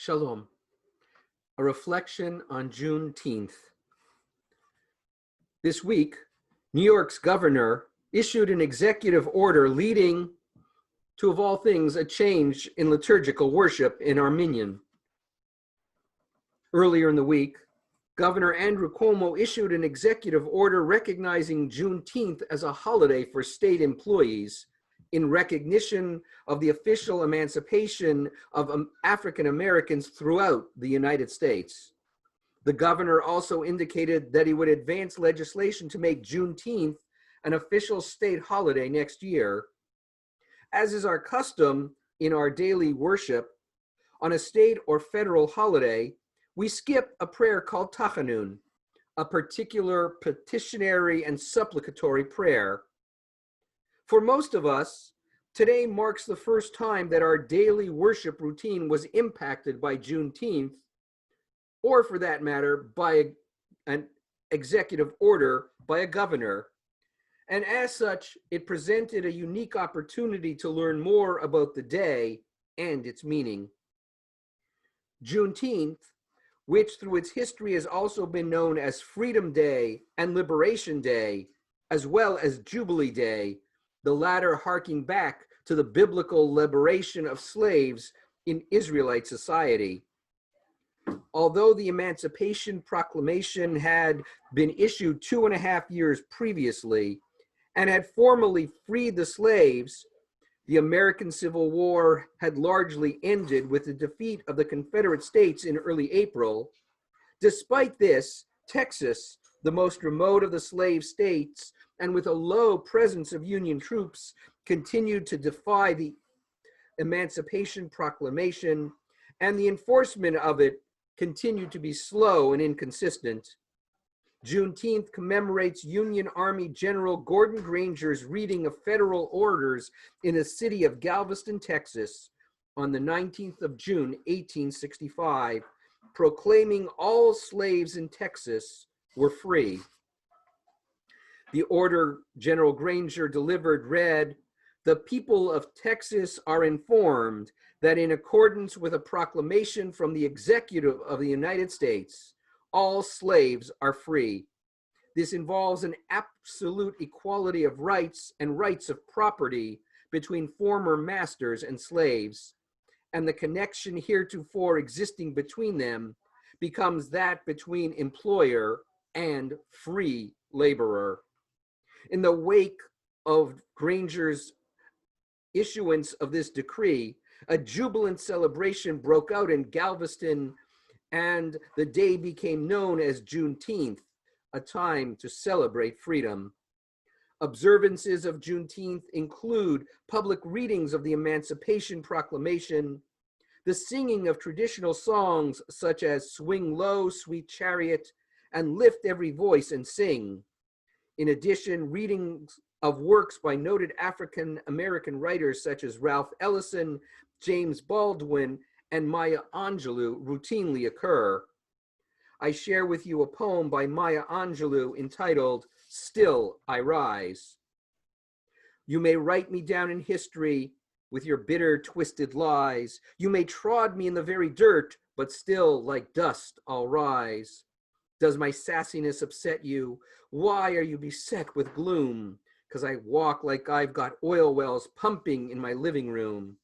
Shalom. A reflection on Juneteenth. This week, New York's governor issued an executive order leading to, of all things, a change in liturgical worship in Armenian. Earlier in the week, Governor Andrew Cuomo issued an executive order recognizing Juneteenth as a holiday for state employees in recognition of the official emancipation of African Americans throughout the United States. The governor also indicated that he would advance legislation to make Juneteenth an official state holiday next year. As is our custom in our daily worship, on a state or federal holiday, we skip a prayer called Tachanun, a particular petitionary and supplicatory prayer. For most of us, today marks the first time that our daily worship routine was impacted by Juneteenth, or for that matter, by an executive order by a governor. And as such, it presented a unique opportunity to learn more about the day and its meaning. Juneteenth, which through its history has also been known as Freedom Day and Liberation Day, as well as Jubilee Day, the latter harking back to the biblical liberation of slaves in Israelite society. Although the Emancipation Proclamation had been issued 2.5 years previously and had formally freed the slaves, the American Civil War had largely ended with the defeat of the Confederate States in early April. Despite this, Texas, the most remote of the slave states, and with a low presence of Union troops, continued to defy the Emancipation Proclamation, and the enforcement of it continued to be slow and inconsistent. Juneteenth commemorates Union Army General Gordon Granger's reading of federal orders in the city of Galveston, Texas, on the 19th of June, 1865, proclaiming all slaves in Texas were free. The order General Granger delivered read, "The people of Texas are informed that in accordance with a proclamation from the Executive of the United States, all slaves are free. This involves an absolute equality of rights and rights of property between former masters and slaves, and the connection heretofore existing between them becomes that between employer and free laborer." In the wake of Granger's issuance of this decree, a jubilant celebration broke out in Galveston, and the day became known as Juneteenth, a time to celebrate freedom. Observances of Juneteenth include public readings of the Emancipation Proclamation, the singing of traditional songs such as "Swing Low, Sweet Chariot," and "Lift Every Voice and Sing." In addition, readings of works by noted African American writers such as Ralph Ellison, James Baldwin, and Maya Angelou routinely occur. I share with you a poem by Maya Angelou entitled, "Still I Rise." You may write me down in history with your bitter, twisted lies. You may trod me in the very dirt, but still like dust I'll rise. Does my sassiness upset you? Why are you beset with gloom? 'Cause I walk like I've got oil wells pumping in my living room.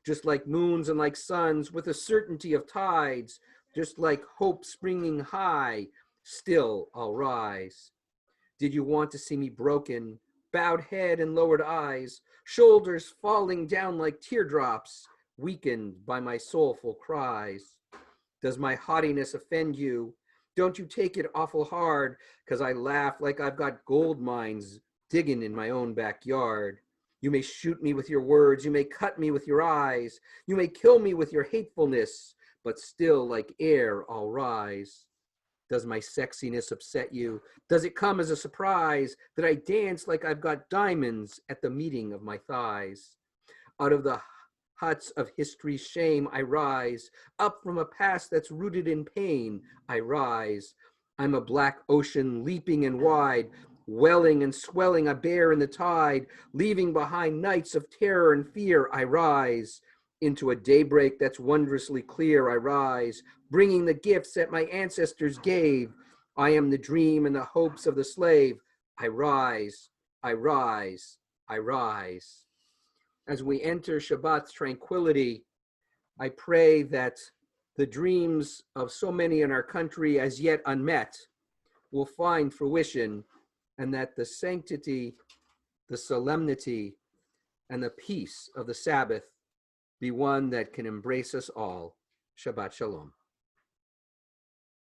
Just like moons and like suns with a certainty of tides, just like hope springing high, still I'll rise. Did you want to see me broken, bowed head and lowered eyes, shoulders falling down like teardrops, weakened by my soulful cries? Does my haughtiness offend you? Don't you take it awful hard, 'cause I laugh like I've got gold mines digging in my own backyard. You may shoot me with your words, you may cut me with your eyes, you may kill me with your hatefulness, but still like air I'll rise. Does my sexiness upset you? Does it come as a surprise that I dance like I've got diamonds at the meeting of my thighs? Out of the huts of history's shame I rise, up from a past that's rooted in pain I rise. I'm a black ocean leaping and wide, welling and swelling a bear in the tide, leaving behind nights of terror and fear I rise. Into a daybreak that's wondrously clear I rise, bringing the gifts that my ancestors gave. I am the dream and the hopes of the slave. I rise, I rise, I rise. As we enter Shabbat's tranquility, I pray that the dreams of so many in our country as yet unmet will find fruition, and that the sanctity, the solemnity, and the peace of the Sabbath be one that can embrace us all. Shabbat Shalom.